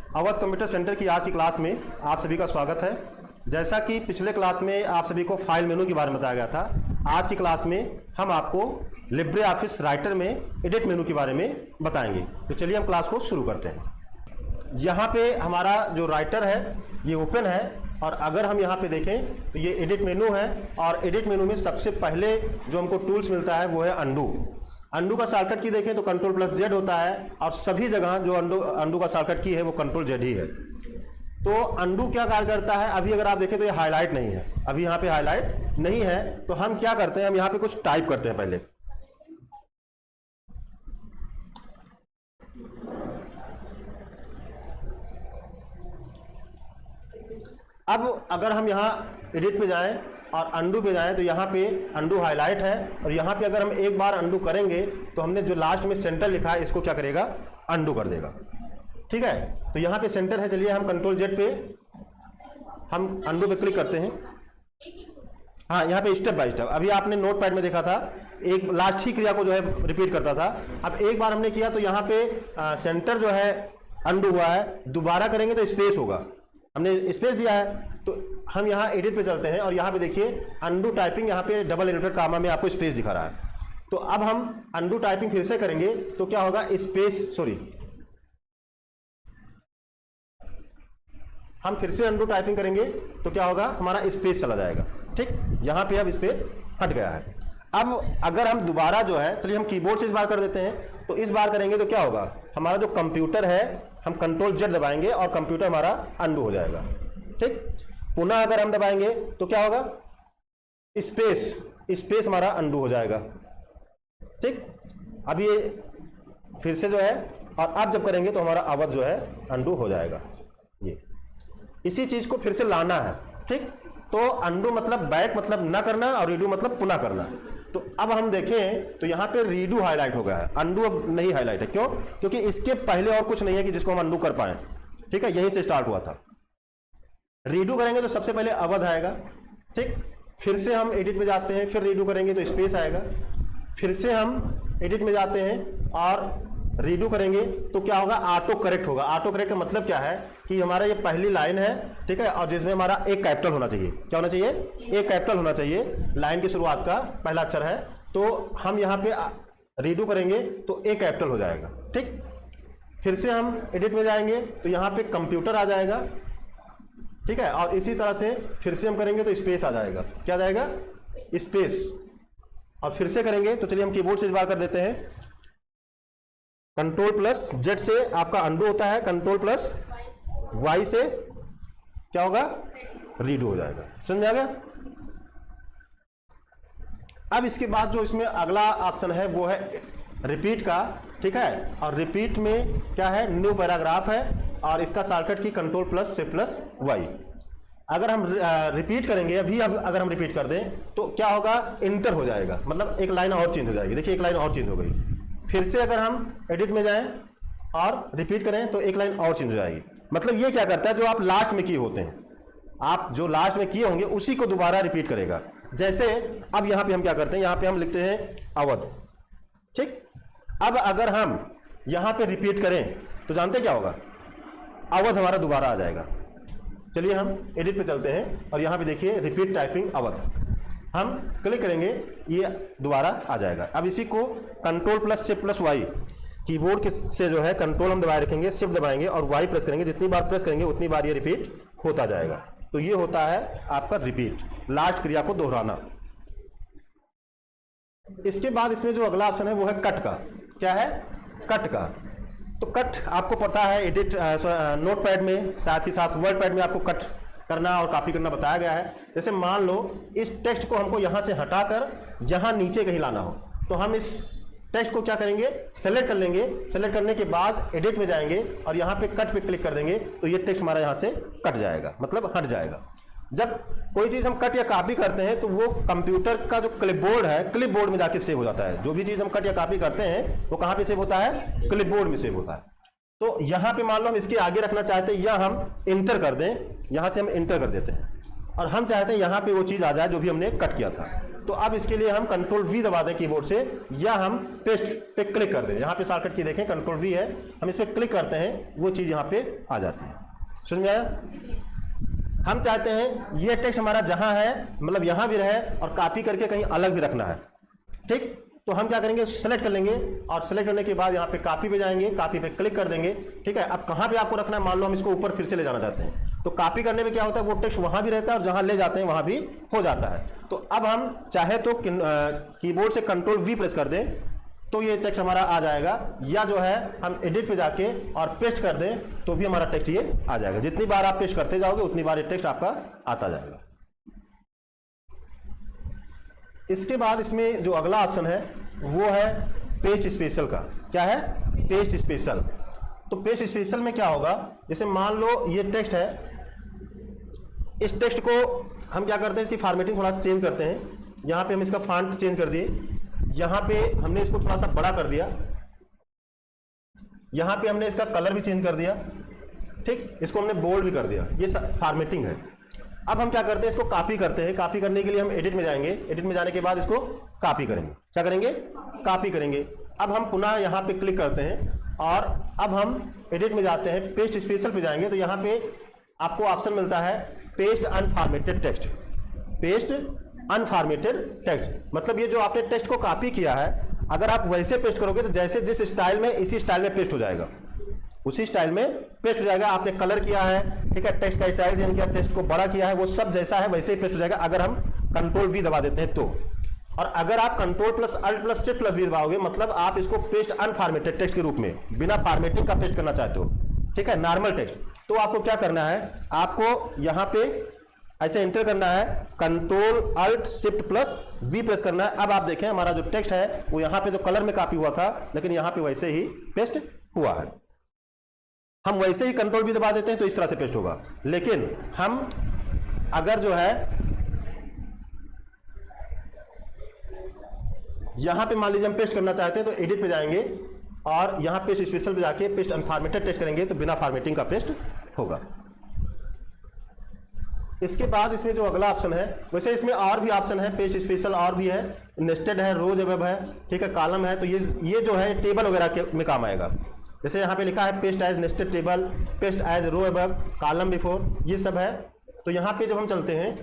Awadh computer centre की आज की क्लास में आप सभी का स्वागत है। जैसा कि पिछले क्लास में आप सभी को फाइल मेनू के बारे में बताया गया था, आज की क्लास में हम आपको लिब्रे ऑफिस राइटर में एडिट मेनू के बारे में बताएंगे। तो चलिए हम क्लास को शुरू करते हैं। यहाँ पे हमारा जो राइटर है ये ओपन है और अगर हम यहाँ पे देखें तो ये एडिट मेनू है और एडिट मेनू में सबसे पहले जो हमको टूल्स मिलता है वो है अंडू का शॉर्टकट की देखें तो Ctrl+Z होता है और सभी जगह जो अंडू का शॉर्टकट की है वो Ctrl+Z ही है। तो अंडू क्या कार्य करता है, अभी अगर आप देखें तो ये हाईलाइट नहीं है, अभी यहाँ पे हाईलाइट नहीं है। तो हम क्या करते हैं, हम यहाँ पे कुछ टाइप करते हैं पहले। अब अगर हम यहाँ एडिट पे जाएं और अंडू पे जाएं तो यहाँ पे अंडू हाईलाइट है और यहाँ पे अगर हम एक बार अंडू करेंगे तो हमने जो लास्ट में सेंटर लिखा है इसको क्या करेगा, अंडू कर देगा। ठीक है, तो यहाँ पे सेंटर है। चलिए हम Ctrl+Z पे हम अंडू पे क्लिक करते हैं। हाँ, यहाँ पे स्टेप बाय स्टेप, अभी आपने नोट पैड में देखा था एक लास्ट ही क्रिया को जो है रिपीट करता था। अब एक बार हमने किया तो यहाँ पे सेंटर जो है अंडू हुआ है, दोबारा करेंगे तो स्पेस होगा, हमने स्पेस दिया है। तो हम यहाँ एडिट पे चलते हैं और यहाँ पे देखिए अंडू टाइपिंग, यहाँ पे डबल इन्वर्टेड कामा में आपको स्पेस दिखा रहा है। तो अब हम अंडू टाइपिंग फिर से करेंगे तो क्या होगा, स्पेस, सॉरी, हम फिर से अंडू टाइपिंग करेंगे तो क्या होगा, हमारा स्पेस चला जाएगा। ठीक, यहाँ पे अब स्पेस हट गया है। अब अगर हम दोबारा जो है, चलिए हम कीबोर्ड से इस बार कर देते हैं, तो इस बार करेंगे तो क्या होगा, हमारा जो कंप्यूटर है हम Ctrl+Z दबाएंगे और कंप्यूटर हमारा अंडू हो जाएगा। ठीक, पुनः अगर हम दबाएंगे तो क्या होगा, स्पेस हमारा अंडू हो जाएगा। ठीक, अब ये फिर से जो है, और अब जब करेंगे तो हमारा अवध जो है अंडू हो जाएगा। ये इसी चीज को फिर से लाना है। ठीक, तो अंडू मतलब बैक मतलब ना करना और रीडू मतलब पुनः करना। तो अब हम देखें तो यहाँ पे रीडू हाईलाइट हो गया है, अंडू अब नहीं हाईलाइट है। क्यों? क्योंकि इसके पहले और कुछ नहीं है कि जिसको हम अंडू कर पाए। ठीक है, यहीं से स्टार्ट हुआ था। रीडू करेंगे तो सबसे पहले अवध आएगा। ठीक, फिर से हम एडिट में जाते हैं, फिर रीडू करेंगे तो स्पेस आएगा, फिर से हम एडिट में जाते हैं और रीडू करेंगे तो क्या होगा, ऑटो करेक्ट होगा। ऑटो करेक्ट का मतलब क्या है कि हमारा ये पहली लाइन है, ठीक है, और जिसमें हमारा एक कैपिटल होना चाहिए। क्या होना चाहिए, एक कैपिटल होना चाहिए, लाइन की शुरुआत का पहला अक्षर है। तो हम यहाँ पे रीडू करेंगे तो एक कैपिटल हो जाएगा। ठीक, फिर से हम एडिट में जाएंगे तो यहाँ पे कंप्यूटर आ जाएगा। ठीक है, और इसी तरह से फिर से हम करेंगे तो स्पेस आ जाएगा। क्या आ जाएगा, स्पेस। और फिर से करेंगे तो चलिए हम कीबोर्ड से इस बार कर देते हैं। Ctrl+Z से आपका अंडू होता है, Ctrl+Y से क्या होगा, रीडू हो जाएगा। समझ आ गया? अब इसके बाद जो इसमें अगला ऑप्शन है वो है रिपीट का। ठीक है, और रिपीट में क्या है, न्यू पैराग्राफ है और इसका शॉर्टकट की Ctrl+C+Y। अगर हम रिपीट करेंगे, अभी अगर हम रिपीट कर दें तो क्या होगा, इंटर हो जाएगा, मतलब एक लाइन और चेंज हो जाएगी। देखिए एक लाइन और चेंज हो गई। फिर से अगर हम एडिट में जाएं और रिपीट करें तो एक लाइन और चेंज हो जाएगी। मतलब ये क्या करता है, जो आप लास्ट में किए होते हैं, आप जो लास्ट में किए होंगे उसी को दोबारा रिपीट करेगा। जैसे अब यहाँ पे हम क्या करते हैं, यहाँ पे हम लिखते हैं अवध। ठीक, अब अगर हम यहाँ पे रिपीट करें तो जानते क्या होगा, अवध हमारा दोबारा आ जाएगा। चलिए हम एडिट पे चलते हैं और यहाँ पे देखिए रिपीट टाइपिंग अवध, हम क्लिक करेंगे ये दोबारा आ जाएगा। अब इसी को Ctrl+C+Y कीबोर्ड से जो है, कंट्रोल हम दबाए रखेंगे, शिफ्ट दबाएंगे और वाई प्रेस करेंगे। जितनी बार प्रेस करेंगे उतनी बार ये रिपीट होता जाएगा। तो ये होता है आपका रिपीट, लास्ट क्रिया को दोहराना। इसके बाद इसमें जो अगला ऑप्शन है वो है कट का। क्या है, कट का। तो कट आपको पता है एडिट नोट पैड में, साथ ही साथ वर्ड पैड में आपको कट करना और कॉपी करना बताया गया है। जैसे मान लो इस टेक्स्ट को हमको यहाँ से हटाकर यहाँ नीचे कहीं लाना हो, तो हम इस टेक्स्ट को क्या करेंगे, सेलेक्ट कर लेंगे। सेलेक्ट करने के बाद एडिट में जाएंगे और यहाँ पे कट पे क्लिक कर देंगे तो ये टेक्स्ट हमारा यहाँ से कट जाएगा, मतलब हट जाएगा। जब कोई चीज़ हम कट या कॉपी करते हैं तो वो कंप्यूटर का जो क्लिपबोर्ड है, क्लिपबोर्ड में जाके सेव हो जाता है। जो भी चीज़ हम कट या कॉपी करते हैं वो कहाँ पे सेव होता है, क्लिपबोर्ड में सेव होता है। तो यहाँ पे मान लो हम इसके आगे रखना चाहते हैं या हम इंटर कर दें, यहाँ से हम इंटर कर देते हैं और हम चाहते हैं यहाँ पे वो चीज़ आ जाए जो भी हमने कट किया था। तो अब इसके लिए हम कंट्रोल वी दबा दें कीबोर्ड से, या हम पेस्ट पे क्लिक कर दें। यहाँ पे शॉर्टकट की देखें कंट्रोल वी है, हम इस पर क्लिक करते हैं, वो चीज़ यहाँ पे आ जाती है। समझ में आया? हम चाहते हैं ये टेक्स्ट हमारा जहाँ है मतलब यहाँ भी रहे और कॉपी करके कहीं अलग भी रखना है। ठीक, तो हम क्या करेंगे, सेलेक्ट कर लेंगे और सेलेक्ट करने के बाद यहाँ पे कॉपी पे जाएंगे, कॉपी पे क्लिक कर देंगे। ठीक है, अब कहाँ पे आपको रखना है, मान लो हम इसको ऊपर फिर से ले जाना चाहते हैं, तो कॉपी करने में क्या होता है, वो टेक्स्ट वहां भी रहता है और जहां ले जाते हैं वहां भी हो जाता है। तो अब हम चाहे तो कीबोर्ड से कंट्रोल वी प्रेस कर दें तो ये टेक्स्ट हमारा आ जाएगा, या जो है हम एडिट पे जाके और पेस्ट कर दें तो भी हमारा टेक्स्ट ये आ जाएगा। जितनी बार आप पेस्ट करते जाओगे उतनी बार ये टेक्स्ट आपका आता जाएगा। इसके बाद इसमें जो अगला ऑप्शन है वो है पेस्ट स्पेशल का। क्या है? Paste special. तो पेस्ट स्पेशल में क्या होगा, जैसे मान लो ये टेक्स्ट है, इस टेक्स्ट को हम क्या करते हैं, इसकी फॉर्मेटिंग थोड़ा सा चेंज करते हैं। यहाँ पे हम इसका फॉन्ट चेंज कर दिए, यहाँ पे हमने इसको थोड़ा सा बड़ा कर दिया, यहाँ पे हमने इसका कलर भी चेंज कर दिया। ठीक, इसको हमने बोल्ड भी कर दिया, ये फॉर्मेटिंग है। अब हम क्या करते हैं, इसको कॉपी करते हैं। कॉपी करने के लिए हम एडिट में जाएंगे, एडिट में जाने के बाद इसको कॉपी करेंगे। क्या करेंगे? कॉपी करेंगे। अब हम पुनः यहाँ पे क्लिक करते हैं और अब हम एडिट में जाते हैं, पेस्ट स्पेशल पे जाएंगे, तो यहाँ पे आपको ऑप्शन मिलता है paste unformatted text. Paste unformatted text मतलब ये जो आपने टेक्स्ट को कॉपी किया है, अगर आप वैसे पेस्ट करोगे तो जैसे जिस स्टाइल में, इसी स्टाइल में पेस्ट हो जाएगा, उसी स्टाइल में पेस्ट हो जाएगा। आपने कलर किया है, ठीक है, टेक्स्ट का स्टाइल चेंज किया, टेक्स्ट को बड़ा किया है, वो सब जैसा है वैसे ही पेस्ट हो जाएगा अगर हम कंट्रोल वी दबा देते हैं तो। और अगर आप control plus alt plus shift plus V दबाओगे, मतलब आप इसको पेस्ट अनफॉर्मेटेड टेक्स्ट के रूप में बिना फॉर्मेटिंग का पेस्ट करना चाहते हो, ठीक है, नॉर्मल टेक्स्ट, तो आपको क्या करना है, आपको यहां पे ऐसे एंटर करना है, control alt shift plus V press करना है। अब आप देखें हमारा जो टेक्स्ट है वो यहां पे तो कलर में कॉपी हुआ था, लेकिन यहां पे वैसे ही पेस्ट हुआ है। हम वैसे ही कंट्रोल भी दबा देते हैं तो इस तरह से पेस्ट होगा। लेकिन हम अगर जो है यहां पे मान लीजिए हम पेस्ट करना चाहते हैं तो एडिट पे जाएंगे और यहां पेस्ट स्पेशल पे जाके पेस्ट अनफॉर्मेटेड टेक्स्ट करेंगे तो बिना फॉर्मेटिंग का पेस्ट होगा। इसके बाद इसमें जो अगला ऑप्शन है, वैसे इसमें और भी ऑप्शन है, पेस्ट स्पेशल और भी है, नेस्टेड है, रोज वेब है, ठीक है, कॉलम है, तो ये जो है टेबल वगैरह में काम आएगा। जैसे यहाँ पे लिखा है paste as nested table, paste as row above, column before, ये सब है। तो यहाँ पे जब हम चलते हैं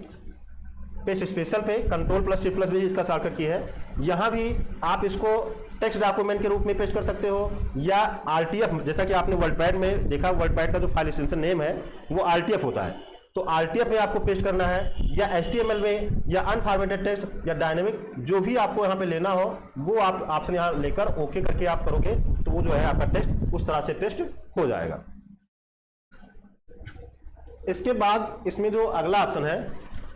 पेस्ट स्पेशल पे, कंट्रोल प्लस शिफ्ट प्लस भी इसका शॉर्टकट की है, यहाँ भी आप इसको टेक्स्ट डॉक्यूमेंट के रूप में पेस्ट कर सकते हो, या आरटीएफ, जैसा कि आपने वर्डपैड में देखा, वर्डपैड का जो फाइल एक्सटेंशन नेम है वो आरटीएफ होता है, तो आरटीएफ में आपको पेस्ट करना है, या एचटीएमएल में, या अनफॉर्मेटेड टेक्स्ट, या डायनेमिक, जो भी आपको यहाँ पे लेना हो वो आप ऑप्शन यहाँ लेकर ओके करके आप करोगे तो वो जो है आपका टेक्स्ट उस तरह से पेस्ट हो जाएगा। इसके बाद इसमें जो अगला ऑप्शन है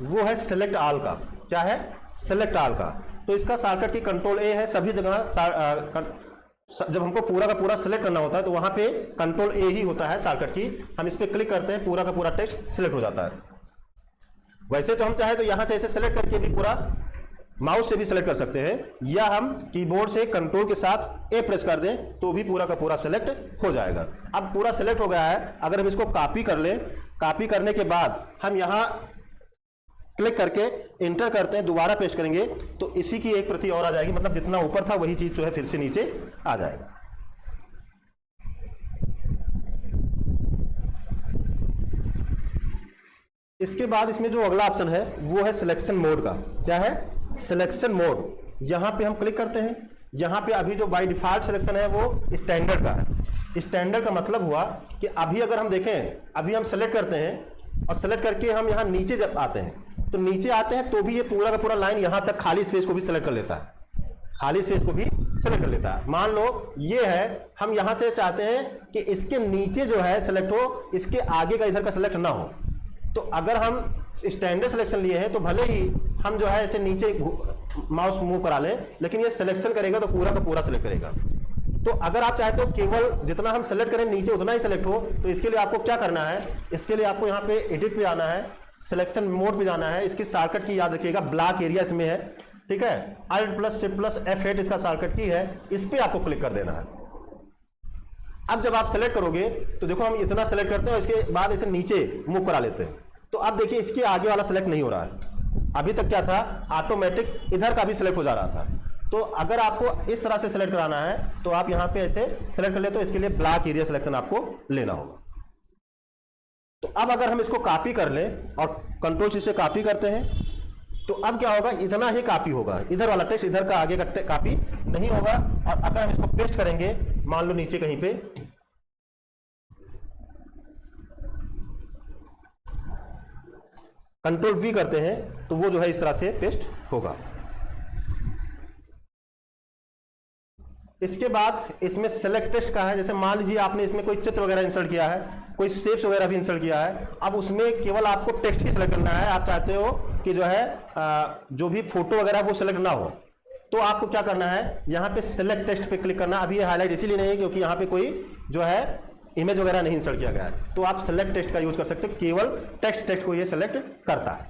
वो है सेलेक्ट ऑल का। क्या है? सेलेक्ट ऑल का। तो इसका शॉर्टकट की कंट्रोल ए है, सभी जगह जब हमको पूरा का पूरा सेलेक्ट करना होता है तो वहां पे कंट्रोल ए ही होता है शॉर्टकट की। हम इस पे क्लिक करते हैं, पूरा का पूरा टेक्स्ट सिलेक्ट हो जाता है। वैसे तो हम चाहे तो यहां से ऐसे सेलेक्ट करके भी पूरा माउस से भी सेलेक्ट कर सकते हैं, या हम कीबोर्ड से कंट्रोल के साथ ए प्रेस कर दें तो भी पूरा का पूरा सेलेक्ट हो जाएगा। अब पूरा सेलेक्ट हो गया है, अगर हम इसको कॉपी कर लें, कॉपी करने के बाद हम यहां क्लिक करके इंटर करते हैं, दोबारा पेस्ट करेंगे तो इसी की एक प्रति और आ जाएगी, मतलब जितना ऊपर था वही चीज जो है फिर से नीचे आ जाएगा। इसके बाद इसमें जो अगला ऑप्शन है वो है सिलेक्शन मोड का। क्या है? Selection mode. यहां पे हम क्लिक करते हैं, यहां पे अभी जो बाय डिफॉल्ट सिलेक्शन है वो स्टैंडर्ड का है। स्टैंडर्ड का मतलब हुआ कि अभी अगर हम देखें, अभी हम सेलेक्ट करते हैं और सेलेक्ट करके हम यहां नीचे जब आते हैं तो नीचे आते हैं तो भी ये पूरा का पूरा लाइन यहां तक खाली स्पेस को भी सेलेक्ट कर लेता है, खाली स्पेस को भी सेलेक्ट कर लेता है। मान लो ये है, हम यहां से चाहते हैं कि इसके नीचे जो है सेलेक्ट हो, इसके आगे का इधर का सेलेक्ट ना हो, तो अगर हम स्टैंडर्ड सिलेक्शन लिए हैं तो भले ही हम जो है ऐसे नीचे माउस मूव करा लें, लेकिन ये सिलेक्शन करेगा तो पूरा का पूरा सेलेक्ट करेगा। तो अगर आप चाहते हो केवल जितना हम सेलेक्ट करें नीचे उतना ही सेलेक्ट हो, तो इसके लिए आपको क्या करना है, इसके लिए आपको यहाँ पे एडिट पे आना है, सिलेक्शन मोड पे जाना है। इसकी शॉर्टकट की याद रखिएगा, ब्लॉक एरिया इसमें है, ठीक है, alt plus shift plus F8 इसका शॉर्टकट की है, इस पे आपको क्लिक कर देना है। अब जब आप सेलेक्ट करोगे तो देखो हम इतना सेलेक्ट करते हैं, इसके बाद इसे नीचे मूव करा लेते हैं, तो अब देखिए इसके आगे वाला सेलेक्ट नहीं हो रहा है, अभी तक क्या था, ऑटोमेटिक इधर का भी सिलेक्ट हो जा रहा था। तो अगर आपको इस तरह से सिलेक्ट कराना है तो आप यहां पे ऐसे सिलेक्ट कर ले, तो इसके लिए ब्लॉक एरिया सिलेक्शन आपको लेना होगा। तो अब अगर हम इसको कॉपी कर लें और कंट्रोल सी से कॉपी करते हैं, तो अब क्या होगा, इतना ही कॉपी होगा, इधर वाला टेक्स्ट इधर का आगे का कॉपी नहीं होगा। और अगर हम इसको पेस्ट करेंगे, मान लो नीचे कहीं पे, कंट्रोल वी करते हैं, तो वो जो है इस तरह से पेस्ट होगा। इसके बाद इसमें सेलेक्ट टेक्स्ट का है, जैसे मान लीजिए आपने इसमें कोई चित्र वगैरह इंसर्ट किया है, कोई शेप्स वगैरह भी इंसर्ट किया है। अब उसमें केवल आपको टेक्स्ट ही सिलेक्ट करना है। आप चाहते हो कि जो है जो भी फोटो वगैरह वो सिलेक्ट ना हो, तो आपको क्या करना है, यहाँ पे सेलेक्ट टेक्स्ट पे क्लिक करना। अभी ये हाईलाइट इसीलिए नहीं है क्योंकि यहाँ पे कोई जो है इमेज वगैरह नहीं इंसर्ट किया गया है, तो आप सेलेक्ट टेक्स्ट का यूज कर सकते हो, केवल टेक्स्ट को ये सेलेक्ट करता है।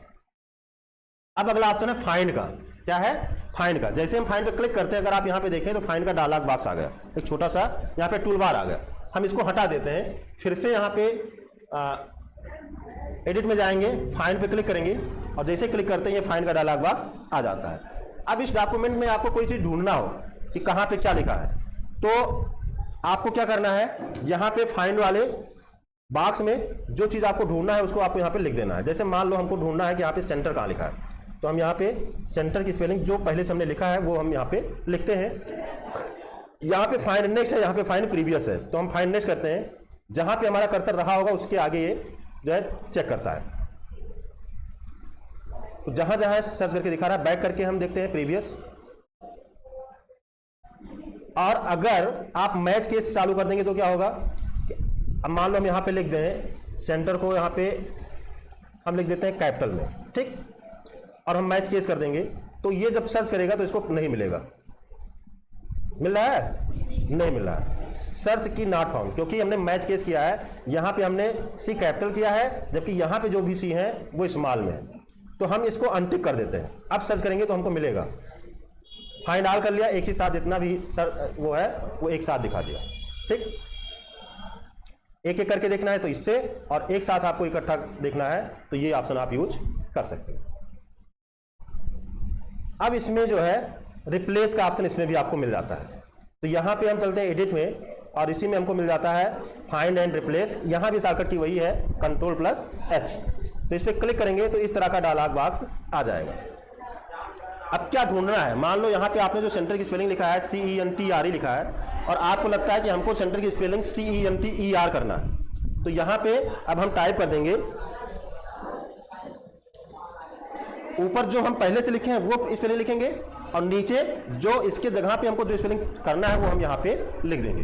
अब अगला ऑप्शन है फाइंड का। क्या है, फाइंड का। जैसे हम फाइंड पे क्लिक करते हैं, अगर आप यहां पे देखें तो फाइंड का डायलॉग बॉक्स आ गया, एक छोटा सा यहां पे टूल बार आ गया। हम इसको हटा देते हैं, फिर से यहां पे एडिट में जाएंगे, फाइंड पे क्लिक करेंगे और जैसे क्लिक करते हैं ये फाइंड का डायलॉग बॉक्स आ जाता है। अब इस डॉक्यूमेंट में आपको कोई चीज ढूंढना हो कि कहां पे क्या लिखा है, तो आपको क्या करना है, यहां पे फाइंड वाले बॉक्स में जो चीज आपको ढूंढना है उसको आपको यहां पे लिख देना है। जैसे मान लो हमको ढूंढना है कि यहाँ पे सेंटर कहाँ लिखा है, तो हम यहाँ पे सेंटर की स्पेलिंग जो पहले से हमने लिखा है वो हम यहाँ पे लिखते हैं। यहाँ पे फाइंड नेक्स्ट है, यहाँ पे फाइंड प्रीवियस है, तो हम फाइंड नेक्स्ट करते हैं। जहां पे हमारा कर्सर रहा होगा उसके आगे ये जो है चेक करता है। तो जहां जहां सर्च करके दिखा रहा है, बैक करके हम देखते हैं प्रीवियस। और अगर आप मैच केस चालू कर देंगे तो क्या होगा, अब मान लो हम यहाँ पे लिख दें सेंटर को, यहाँ पे हम लिख देते हैं कैपिटल में, ठीक, और हम मैच केस कर देंगे, तो ये जब सर्च करेगा तो इसको नहीं मिलेगा। मिल रहा है? नहीं मिल रहा है। सर्च की नॉट फाउंड, क्योंकि हमने मैच केस किया है, यहां पे हमने सी कैपिटल किया है, जबकि यहां पे जो भी सी है वो स्मॉल में है। तो हम इसको अनटिक कर देते हैं। अब सर्च करेंगे तो हमको मिलेगा। फाइंड ऑल कर लिया, एक ही साथ जितना भी वो है वो एक साथ दिखा दिया, ठीक। एक एक करके देखना है तो इससे, और एक साथ आपको इकट्ठा देखना है तो ये ऑप्शन आप यूज कर सकते हैं। अब इसमें जो है रिप्लेस का ऑप्शन इसमें भी आपको मिल जाता है। तो यहां पे हम चलते हैं एडिट में और इसी में हमको मिल जाता है फाइंड एंड रिप्लेस। यहां भी शॉर्टकट की वही है, Ctrl+H। तो इस पर क्लिक करेंगे तो इस तरह का डायलॉग बॉक्स आ जाएगा। अब क्या ढूंढना है, मान लो यहाँ पे आपने जो सेंटर की स्पेलिंग लिखा है CENTRE लिखा है, और आपको लगता है कि हमको सेंटर की स्पेलिंग CENTER करना है। तो यहाँ पे अब हम टाइप कर देंगे, ऊपर जो हम पहले से लिखे हैं वो स्पेलिंग लिखेंगे, और नीचे जो इसके जगह पे हमको जो स्पेलिंग करना है वो हम यहाँ पे लिख देंगे।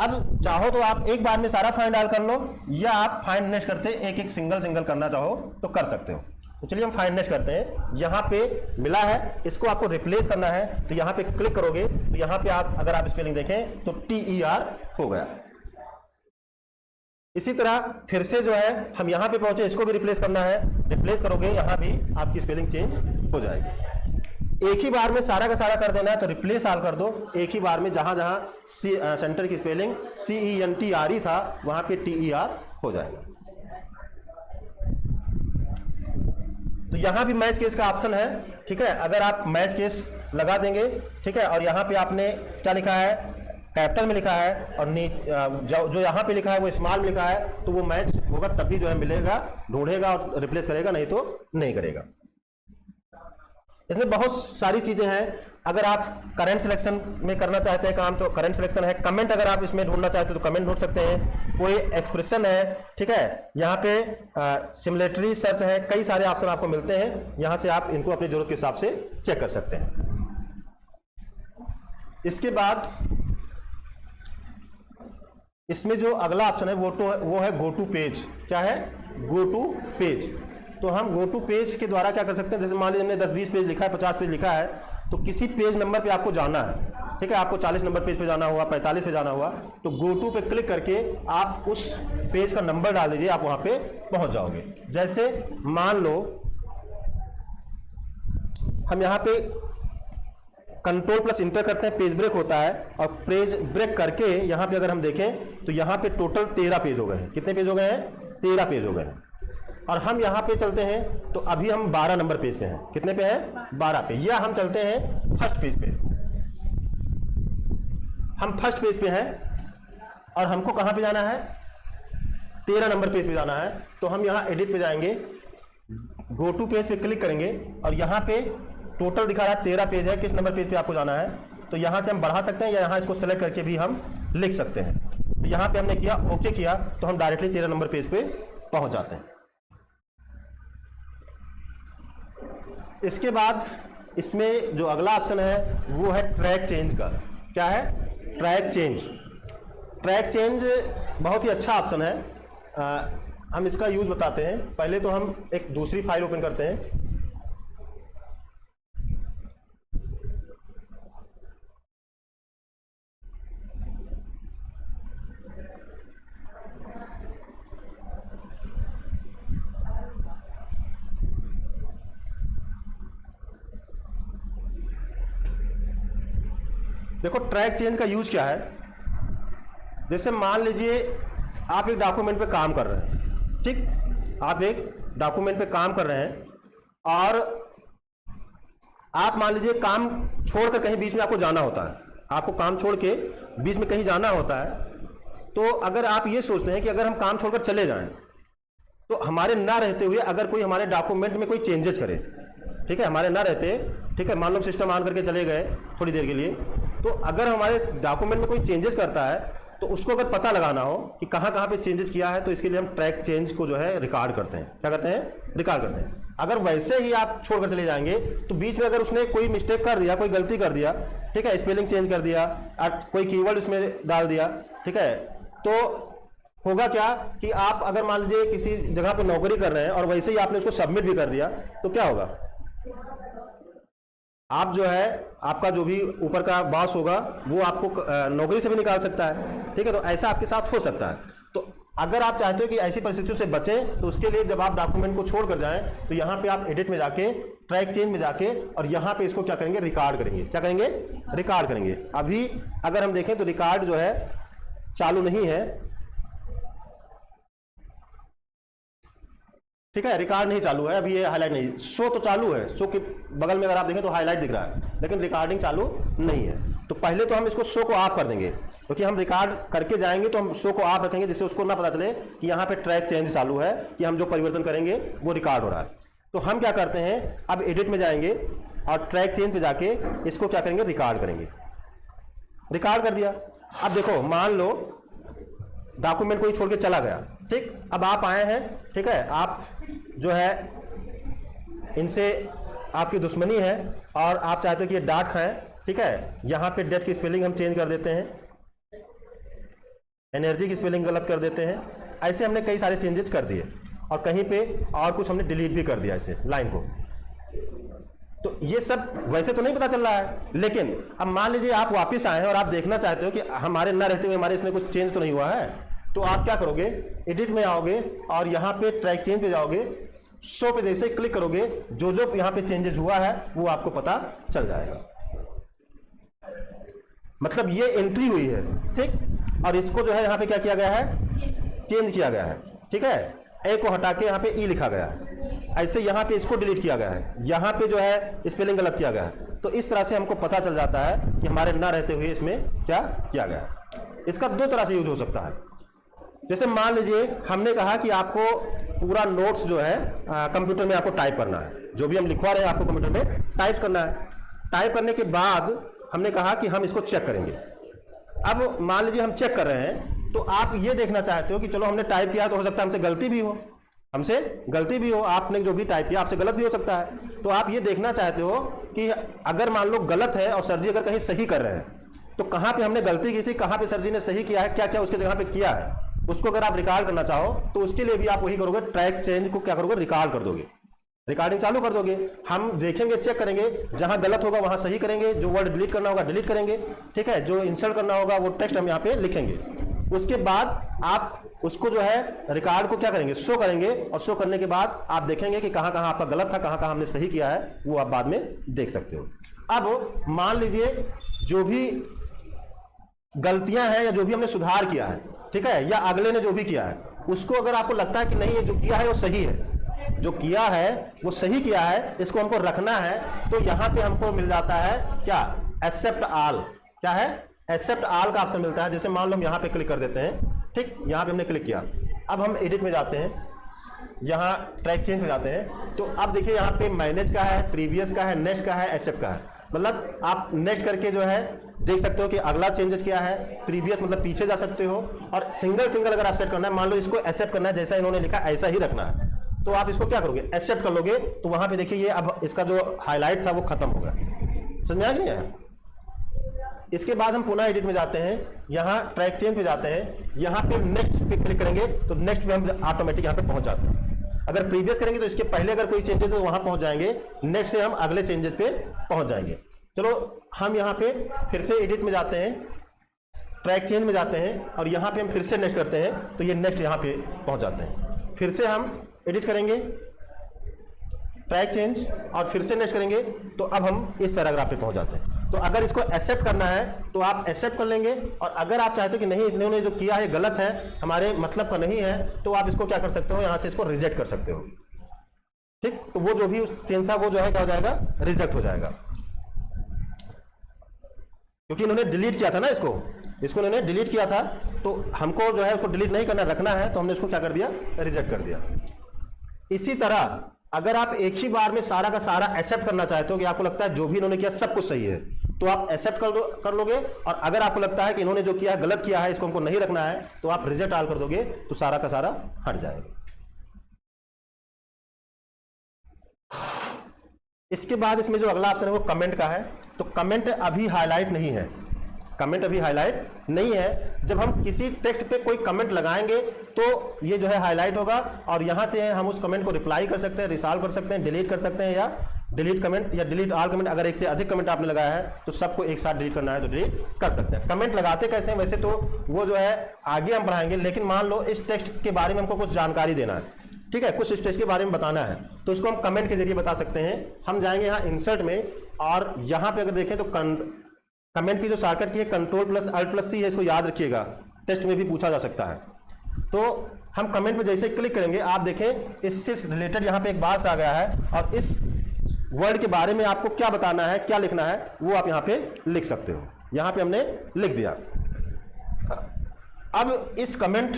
अब चाहो तो आप एक बार में सारा फाइंड ऑल कर लो, या आप फाइंड नेक्स्ट करते एक एक सिंगल करना चाहो तो कर सकते हो। तो चलिए हम फाइंड नेक्स्ट करते हैं। यहाँ पे मिला है, इसको आपको रिप्लेस करना है, तो यहाँ पे क्लिक करोगे तो यहाँ पे आप अगर आप स्पेलिंग देखें तो TER हो गया। इसी तरह फिर से जो है हम यहाँ पे पहुंचे, इसको भी रिप्लेस करना है, रिप्लेस करोगे यहाँ भी आपकी स्पेलिंग चेंज हो जाएगी। एक ही बार में सारा का सारा कर देना है तो रिप्लेस ऑल कर दो, एक ही बार में जहां जहां सेंटर की स्पेलिंग CENTRE था वहां पे TER हो जाएगा। तो यहां भी मैच केस का ऑप्शन है, ठीक है। अगर आप मैच केस लगा देंगे, ठीक है, और यहां पे आपने क्या लिखा है, कैपिटल में लिखा है, और नीचे जो यहां पे लिखा है वो स्मॉल में लिखा है, तो वो मैच होगा तभी जो है मिलेगा, ढूंढेगा और रिप्लेस करेगा, नहीं तो नहीं करेगा। इसमें बहुत सारी चीजें हैं। अगर आप करंट सिलेक्शन में करना चाहते हैं काम तो करंट सिलेक्शन है। कमेंट अगर आप इसमें ढूंढना चाहते हो तो कमेंट ढूंढ सकते हैं। कोई एक्सप्रेशन है, ठीक है, यहाँ पे सिमुलेटरी सर्च है, कई सारे ऑप्शन आपको मिलते हैं। यहां से आप इनको अपनी जरूरत के हिसाब से चेक कर सकते हैं। इसके बाद इसमें जो अगला ऑप्शन है वो है गो टू पेज। क्या है? Go to page. तो हम गो टू पेज के द्वारा क्या कर सकते हैं, जैसे मान लीजिए हमने 10-20 पेज लिखा है, 50 पेज लिखा है, तो किसी पेज नंबर पे आपको जाना है, ठीक है, आपको 40 नंबर पेज पे जाना हुआ, 45 पे जाना हुआ, तो गो टू पे क्लिक करके आप उस पेज का नंबर डाल दीजिए, आप वहां पे पहुंच जाओगे। जैसे मान लो हम यहां पे Ctrl+Enter करते हैं, पेज ब्रेक होता है, और पेज ब्रेक करके यहां पे अगर हम देखें तो यहां पे टोटल 13 पेज हो गए हैं। कितने पेज हो गए हैं? 13 पेज हो गए हैं। और हम यहाँ पे चलते हैं, तो अभी हम 12 नंबर पेज पे हैं। कितने पे हैं? 12 पे। या हम चलते हैं फर्स्ट पेज पे, हम फर्स्ट पेज पे हैं और हमको कहाँ पे जाना है? 13 नंबर पेज पे जाना है। तो हम यहाँ एडिट पे जाएंगे, गो टू पेज पे क्लिक करेंगे और यहाँ पे टोटल दिखा रहा है 13 पेज है। किस नंबर पेज पे आपको जाना है? तो यहाँ से हम बढ़ा सकते हैं या यहाँ इसको सेलेक्ट करके भी हम लिख सकते हैं। तो यहाँ पे हमने किया, ओके किया, तो हम डायरेक्टली 13 नंबर पेज पे पहुंच जाते हैं। इसके बाद इसमें जो अगला ऑप्शन है वो है ट्रैक चेंज का। क्या है? Track change. ट्रैक चेंज बहुत ही अच्छा ऑप्शन है। हम इसका यूज बताते हैं। पहले तो हम एक दूसरी फाइल ओपन करते हैं। देखो ट्रैक चेंज का यूज क्या है। जैसे मान लीजिए आप एक डॉक्यूमेंट पे काम कर रहे हैं, ठीक, आप एक डॉक्यूमेंट पे काम कर रहे हैं और आप मान लीजिए काम छोड़कर कहीं बीच में आपको जाना होता है, आपको काम छोड़ के बीच में कहीं जाना होता है। तो अगर आप ये सोचते हैं कि अगर हम काम छोड़कर चले जाएं तो हमारे ना रहते हुए अगर कोई हमारे डॉक्यूमेंट में कोई चेंजेस करे, ठीक है, हमारे ना रहते, ठीक है, मान लो सिस्टम ऑन करके चले गए थोड़ी देर के लिए, तो अगर हमारे डॉक्यूमेंट में कोई चेंजेस करता है तो उसको अगर पता लगाना हो कि कहाँ कहाँ पे चेंजेस किया है, तो इसके लिए हम ट्रैक चेंज को जो है रिकॉर्ड करते हैं। क्या करते हैं? रिकॉर्ड करते हैं। अगर वैसे ही आप छोड़कर चले जाएंगे तो बीच में अगर उसने कोई मिस्टेक कर दिया, कोई गलती कर दिया, ठीक है, स्पेलिंग चेंज कर दिया, कोई कीवर्ड उसमें डाल दिया, ठीक है, तो होगा क्या कि आप अगर मान लीजिए किसी जगह पे नौकरी कर रहे हैं और वैसे ही आपने उसको सबमिट भी कर दिया, तो क्या होगा? आप जो है, आपका जो भी ऊपर का बॉस होगा वो आपको नौकरी से भी निकाल सकता है, ठीक है। तो ऐसा आपके साथ हो सकता है। तो अगर आप चाहते हो कि ऐसी परिस्थितियों से बचें, तो उसके लिए जब आप डॉक्यूमेंट को छोड़कर जाएं तो यहाँ पे आप एडिट में जाके, ट्रैक चेंज में जाके और यहाँ पे इसको क्या करेंगे? रिकॉर्ड करेंगे। क्या करेंगे? रिकॉर्ड करेंगे। अभी अगर हम देखें तो रिकॉर्ड जो है चालू नहीं है, ठीक है, रिकॉर्ड नहीं चालू है अभी, ये हाईलाइट नहीं, शो तो चालू है, शो के बगल में अगर आप देखें तो हाईलाइट दिख रहा है, लेकिन रिकॉर्डिंग चालू नहीं है। तो पहले तो हम इसको शो को ऑफ कर देंगे, क्योंकि हम रिकॉर्ड करके जाएंगे तो हम शो को ऑफ रखेंगे, जिससे उसको ना पता चले कि यहाँ पे ट्रैक चेंज चालू है, कि हम जो परिवर्तन करेंगे वो रिकॉर्ड हो रहा है। तो हम क्या करते हैं, अब एडिट में जाएंगे और ट्रैक चेंज पे जाके इसको क्या करेंगे? रिकॉर्ड करेंगे। रिकॉर्ड कर दिया। अब देखो मान लो डॉक्यूमेंट कोई छोड़ के चला गया, ठीक, अब आप आए हैं, ठीक है, आप जो है इनसे आपकी दुश्मनी है और आप चाहते हो कि ये डांट खाएं, ठीक है, यहां पे डेट की स्पेलिंग हम चेंज कर देते हैं, एनर्जी की स्पेलिंग गलत कर देते हैं। ऐसे हमने कई सारे चेंजेस कर दिए और कहीं पे और कुछ हमने डिलीट भी कर दिया ऐसे लाइन को। तो ये सब वैसे तो नहीं पता चल रहा है, लेकिन अब मान लीजिए आप वापस आए हैं और आप देखना चाहते हो कि हमारे ना रहते हुए हमारे इसमें कुछ चेंज तो नहीं हुआ है, तो आप क्या करोगे? एडिट में आओगे और यहाँ पे ट्रैक चेंज पे जाओगे, शो पे जैसे क्लिक करोगे, जो जो यहाँ पे चेंजेस हुआ है वो आपको पता चल जाएगा। मतलब ये एंट्री हुई है, ठीक, और इसको जो है यहाँ पे क्या किया गया है? चेंज किया गया है, ठीक है, ए को हटा के यहाँ पे ई लिखा गया है, ऐसे यहाँ पे इसको डिलीट किया गया है, यहाँ पे जो है स्पेलिंग गलत किया गया है। तो इस तरह से हमको पता चल जाता है कि हमारे ना रहते हुए इसमें क्या किया गया है। इसका दो तरह से यूज हो सकता है। जैसे मान लीजिए हमने कहा कि आपको पूरा नोट्स जो है कंप्यूटर में आपको टाइप करना है, जो भी हम लिखवा रहे हैं आपको कंप्यूटर में टाइप करना है। टाइप करने के बाद हमने कहा कि हम इसको चेक करेंगे। अब मान लीजिए हम चेक कर रहे हैं, तो आप ये देखना चाहते हो कि चलो हमने टाइप किया तो हो सकता है हमसे गलती भी हो, हमसे गलती भी हो, आपने जो भी टाइप किया आपसे गलत भी हो सकता है। तो आप ये देखना चाहते हो कि अगर मान लो गलत है और सर जी अगर कहीं सही कर रहे हैं तो कहाँ पे हमने गलती की थी, कहाँ पे सर जी ने सही किया है, क्या क्या उसके जगह पे किया है, उसको अगर आप रिकॉर्ड करना चाहो तो उसके लिए भी आप वही करोगे, ट्रैक चेंज को क्या करोगे? रिकॉर्ड कर दोगे, रिकॉर्डिंग चालू कर दोगे। हम देखेंगे, चेक करेंगे, जहां गलत होगा वहां सही करेंगे, जो वर्ड डिलीट करना होगा डिलीट करेंगे, ठीक है, जो इंसर्ट करना होगा वो टेक्स्ट हम यहाँ पे लिखेंगे। उसके बाद आप उसको जो है रिकॉर्ड को क्या करेंगे? शो करेंगे, और शो करने के बाद आप देखेंगे कि कहां कहां आपका गलत था, कहां कहां हमने सही किया है, वो आप बाद में देख सकते हो। अब मान लीजिए जो भी गलतियां हैं या जो भी हमने सुधार किया है, ठीक है, या अगले ने जो भी किया है, उसको अगर आपको लगता है कि नहीं ये जो किया है वो सही है, जो किया है वो सही किया है, इसको हमको रखना है, तो यहां पे हमको मिल जाता है क्या, एक्सेप्ट ऑल। क्या है, एक्सेप्ट ऑल का ऑप्शन मिलता है। जैसे मान लो हम यहां पे क्लिक कर देते हैं, ठीक, यहां पे हमने क्लिक किया, अब हम एडिट में जाते हैं, यहां ट्रैक चेंज में जाते हैं, तो अब देखिए यहां पे मैनेज का है, प्रीवियस का है, नेक्स्ट का है, एक्सेप्ट का है। मतलब आप नेक्स्ट करके जो है देख सकते हो कि अगला चेंजेस क्या है, प्रीवियस मतलब पीछे जा सकते हो, और सिंगल अगर आप सेट करना है, मान लो इसको एक्सेप्ट करना है, जैसा इन्होंने लिखा ऐसा ही रखना है, तो आप इसको क्या करोगे, एक्सेप्ट कर लोगे, तो वहां पे देखिए ये अब इसका जो हाईलाइट था वो खत्म हो गया। समझ में आ गया नहीं आया? इसके बाद हम पुनः एडिट में जाते हैं, यहां ट्रैक चेंज पे जाते हैं, यहां पे नेक्स्ट पे क्लिक करेंगे तो नेक्स्ट पे हम ऑटोमेटिक यहां पे पहुंच जाते हैं। अगर प्रीवियस करेंगे तो इसके पहले अगर कोई चेंजेस तो वहां पहुंच जाएंगे, नेक्स्ट से हम अगले चेंजेस पे पहुंच जाएंगे। चलो हम यहां पे फिर से एडिट में जाते हैं, ट्रैक चेंज में जाते हैं, और यहां पे हम फिर से नेक्स्ट करते हैं, तो ये नेक्स्ट यहां पे पहुंच जाते हैं। फिर से हम एडिट करेंगे, ट्रैक चेंज, और फिर से नेक्स्ट करेंगे, तो अब हम इस पैराग्राफ पे पहुंच जाते हैं। तो अगर इसको एक्सेप्ट करना है तो आप एक्सेप्ट कर लेंगे, और अगर आप चाहते हो कि नहीं इन्होंने जो किया है गलत है, हमारे मतलब का नहीं है, तो आप इसको क्या कर सकते हो, यहां से इसको रिजेक्ट कर सकते हो। ठीक, तो वो जो भी उस चेंज था वो जो है क्या हो जाएगा, रिजेक्ट हो जाएगा, क्योंकि इन्होंने डिलीट किया था ना, इसको इन्होंने डिलीट किया था, तो हमको जो है उसको डिलीट नहीं करना, रखना है, तो हमने इसको क्या कर दिया, रिजेक्ट कर दिया। इसी तरह अगर आप एक ही बार में सारा का सारा एक्सेप्ट करना चाहते हो कि आपको लगता है जो भी इन्होंने किया सब कुछ सही है, तो आप एक्सेप्ट कर लोगे, और अगर आपको लगता है कि इन्होंने जो किया गलत किया है, इसको हमको नहीं रखना है, तो आप रिजेक्ट ऑल कर दोगे, तो सारा का सारा हट जाएगा। इसके बाद इसमें जो अगला ऑप्शन है वो कमेंट का है। तो कमेंट अभी हाईलाइट नहीं है, कमेंट अभी हाईलाइट नहीं है। जब हम किसी टेक्स्ट पे कोई कमेंट लगाएंगे तो ये जो है हाईलाइट होगा, और यहां से हम उस कमेंट को रिप्लाई कर सकते हैं, रिसॉल्व कर सकते हैं, डिलीट कर सकते हैं, या डिलीट कमेंट या डिलीट ऑल कमेंट। अगर एक से अधिक कमेंट आपने लगाया है तो सबको एक साथ डिलीट करना है तो डिलीट कर सकते हैं। कमेंट लगाते कैसे हैं, वैसे तो वो जो है आगे हम पढ़ाएंगे, लेकिन मान लो इस टेक्स्ट के बारे में हमको कुछ जानकारी देना है, ठीक है, कुछ इस टेक्स्ट के बारे में बताना है, तो इसको हम कमेंट के जरिए बता सकते हैं। हम जाएंगे यहाँ इंसर्ट में, और यहाँ पे अगर देखें तो कमेंट की जो शॉर्टकट की है Ctrl+Alt+C है, इसको याद रखिएगा, टेस्ट में भी पूछा जा सकता है। तो हम कमेंट पे जैसे क्लिक करेंगे, आप देखें इससे रिलेटेड यहाँ पे एक बॉक्स आ गया है, और इस वर्ड के बारे में आपको क्या बताना है, क्या लिखना है, वो आप यहाँ पे लिख सकते हो। यहाँ पे हमने लिख दिया। अब इस कमेंट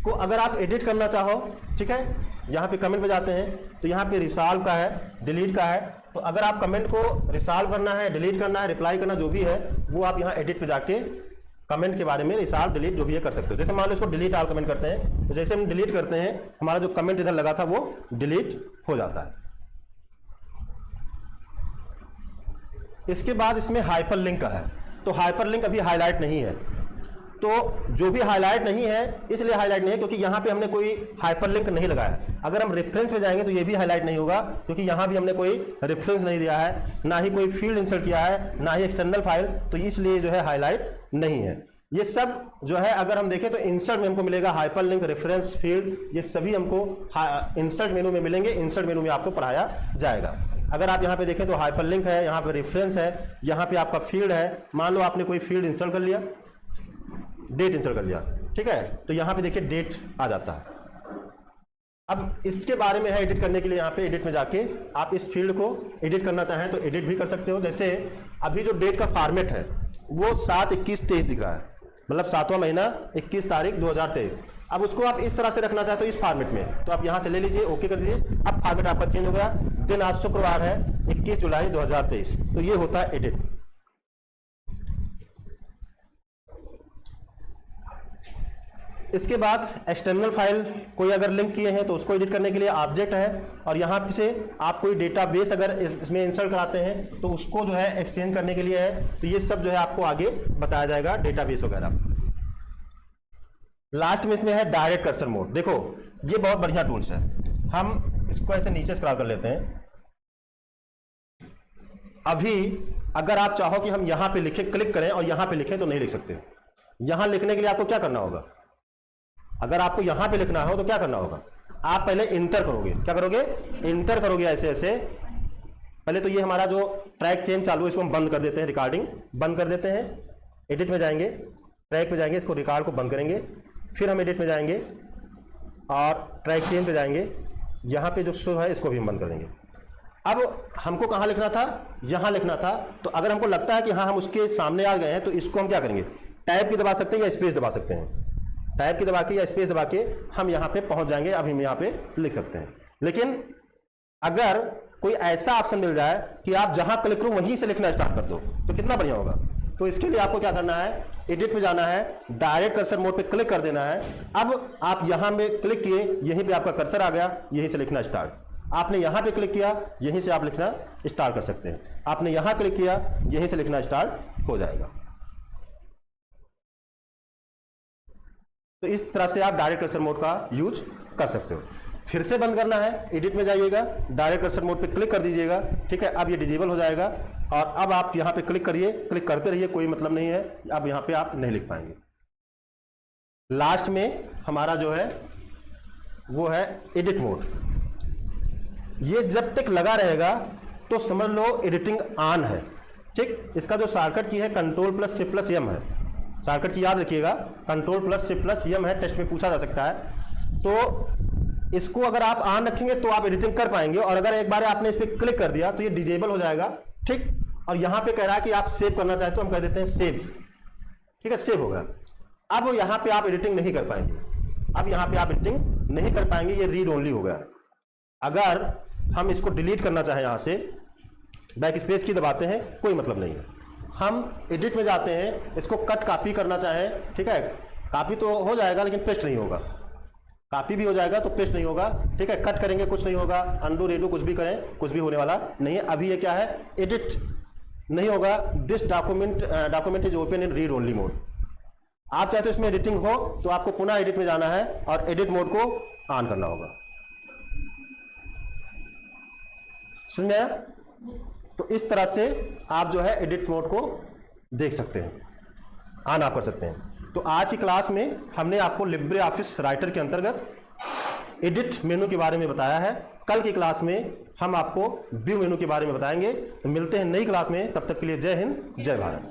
को अगर आप एडिट करना चाहो, ठीक है, यहाँ पे कमेंट पे जाते हैं, तो यहाँ पे रिसॉल्व का है, डिलीट का है। तो अगर आप कमेंट को रिसॉल्व करना है, डिलीट करना है, रिप्लाई करना, जो भी है वो आप यहाँ एडिट पे जाके कमेंट के बारे में रिसॉल्व डिलीट जो भी है कर सकते हो। जैसे मान लो इसको डिलीट ऑल कमेंट करते हैं, तो जैसे हम डिलीट करते हैं हमारा जो कमेंट इधर लगा था वो डिलीट हो जाता है। इसके बाद इसमें हाइपरलिंक का है। तो हाइपरलिंक अभी हाईलाइट नहीं है, तो जो भी हाईलाइट नहीं है इसलिए हाईलाइट नहीं है क्योंकि यहां पे हमने कोई हाइपरलिंक नहीं लगाया। अगर हम रेफरेंस पे जाएंगे तो ये भी हाईलाइट नहीं होगा, क्योंकि यहां भी हमने कोई रेफरेंस नहीं दिया है, ना ही कोई फील्ड इंसर्ट किया है, ना ही एक्सटर्नल फाइल, तो इसलिए जो है हाईलाइट नहीं है। ये सब जो है अगर हम देखें तो इंसर्ट में हमको मिलेगा हाइपरलिंक, रेफरेंस, फील्ड, ये सभी हमको इंसर्ट मेनू में मिलेंगे। इंसर्ट मेनू में आपको पढ़ाया जाएगा। अगर आप यहाँ पे देखें तो हाइपरलिंक है, यहाँ पे रेफरेंस है, यहाँ पे आपका फील्ड है। मान लो आपने कोई फील्ड इंसर्ट कर लिया, डेट इंसर्ट कर लिया, ठीक है, तो यहाँ पे देखिए डेट आ जाता है। अब इसके बारे में है एडिट करने के लिए, यहाँ पे एडिट में जाके आप इस फील्ड को एडिट करना चाहें तो एडिट भी कर सकते हो। जैसे अभी जो डेट का फॉर्मेट है वो 7/21/23 दिख रहा है, मतलब 7वां महीना 21 तारीख 2023। अब उसको आप इस तरह से रखना चाहते हो इस फॉर्मेट में, तो आप यहाँ से ले लीजिए, ओके कर दीजिए। अब फॉर्मेट आपका चेंज हो गया। दिन आज शुक्रवार है 21 जुलाई 2023, तो ये होता है एडिट। इसके बाद एक्सटर्नल फाइल कोई अगर लिंक किए हैं तो उसको एडिट करने के लिए ऑब्जेक्ट है, और यहाँ से आप कोई डेटाबेस अगर इसमें इंसर्ट कराते हैं तो उसको जो है एक्सचेंज करने के लिए है। तो ये सब जो है आपको आगे बताया जाएगा, डेटाबेस वगैरह। लास्ट में इसमें है डायरेक्ट कर्सर मोड। देखो ये बहुत बढ़िया टूल्स है। हम इसको ऐसे नीचे स्क्रॉल कर लेते हैं। अभी अगर आप चाहो कि हम यहां पे लिखें, क्लिक करें और यहां पे लिखें तो नहीं लिख सकते। यहां लिखने के लिए आपको क्या करना होगा, अगर आपको यहां पे लिखना हो तो क्या करना होगा, आप पहले इंटर करोगे। क्या करोगे, इंटर करोगे ऐसे ऐसे। पहले तो ये हमारा जो ट्रैक चेंज चालू है इसको हम बंद कर देते हैं, रिकॉर्डिंग बंद कर देते हैं। एडिट में जाएंगे, ट्रैक पे जाएंगे, इसको रिकॉर्ड को बंद करेंगे। फिर हम एडिट में जाएंगे, और ट्रैक चेन पे जाएंगे, यहाँ पे जो शो है इसको भी हम बंद कर देंगे। अब हमको कहाँ लिखना था, यहाँ लिखना था। तो अगर हमको लगता है कि हाँ हम उसके सामने आ गए हैं तो इसको हम क्या करेंगे, टैब की दबा सकते हैं या स्पेस दबा सकते हैं। टैब की दबा के या स्पेस दबा के हम यहाँ पे पहुँच जाएंगे। अब हम यहाँ पे लिख सकते हैं। लेकिन अगर कोई ऐसा ऑप्शन मिल जाए कि आप जहाँ क्लिक करो वहीं से लिखना स्टार्ट कर दो तो कितना बढ़िया होगा। तो इसके लिए आपको क्या करना है, एडिट पे जाना है, डायरेक्ट कर्सर मोड पे क्लिक कर देना है। अब आप यहाँ में क्लिक किए, यहीं पे आपका कर्सर आ गया, यहीं से लिखना स्टार्ट। आपने यहाँ पे क्लिक किया, यहीं से आप लिखना स्टार्ट कर सकते हैं। आपने यहाँ क्लिक किया, यहीं से लिखना स्टार्ट हो जाएगा। तो इस तरह से आप डायरेक्ट कर्सर मोड का यूज कर सकते हो। फिर से बंद करना है, एडिट में जाइएगा, डायरेक्ट कर्सर मोड पे क्लिक कर दीजिएगा, ठीक है। अब ये डिजेबल हो जाएगा और अब आप यहाँ पे क्लिक करिए, क्लिक करते रहिए, कोई मतलब नहीं है। अब यहाँ पे आप नहीं लिख पाएंगे। लास्ट में हमारा जो है वो है एडिट मोड। ये जब तक लगा रहेगा तो समझ लो एडिटिंग ऑन है, ठीक। इसका जो शॉर्टकट की है Ctrl+Shift+M है। शॉर्टकट की याद रखिएगा, Ctrl+Shift+M है, टेस्ट में पूछा जा सकता है। तो इसको अगर आप ऑन रखेंगे तो आप एडिटिंग कर पाएंगे, और अगर एक बार आपने इस पर क्लिक कर दिया तो ये डिजेबल हो जाएगा, ठीक। और यहां पे कह रहा है कि आप सेव करना चाहते हो, हम कह देते हैं सेव, ठीक है, सेव होगा। अब यहां पे आप एडिटिंग नहीं कर पाएंगे, अब यहां पे आप एडिटिंग नहीं कर पाएंगे, ये रीड ओनली हो गया। अगर हम इसको डिलीट करना चाहें, यहां से बैक स्पेस की दबाते हैं, कोई मतलब नहीं है। हम एडिट में जाते हैं, इसको कट कॉपी करना चाहें, ठीक है, कॉपी तो हो जाएगा लेकिन पेस्ट नहीं होगा। कॉपी भी हो जाएगा तो पेस्ट नहीं होगा, ठीक है। कट करेंगे कुछ नहीं होगा, अंडू रेडू कुछ भी करें कुछ भी होने वाला नहीं है। अभी ये क्या है, एडिट नहीं होगा। This document is open in read only mode. आप चाहते हो इसमें एडिटिंग हो तो आपको पुनः एडिट में जाना है और एडिट मोड को ऑन करना होगा। समझ में आया? तो इस तरह से आप जो है एडिट मोड को देख सकते हैं, ऑन आप कर सकते हैं। तो आज की क्लास में हमने आपको लिब्रे ऑफिस राइटर के अंतर्गत एडिट मेनू के बारे में बताया है। कल की क्लास में हम आपको व्यू मेनू के बारे में बताएंगे। तो मिलते हैं नई क्लास में, तब तक के लिए जय हिंद, जय भारत।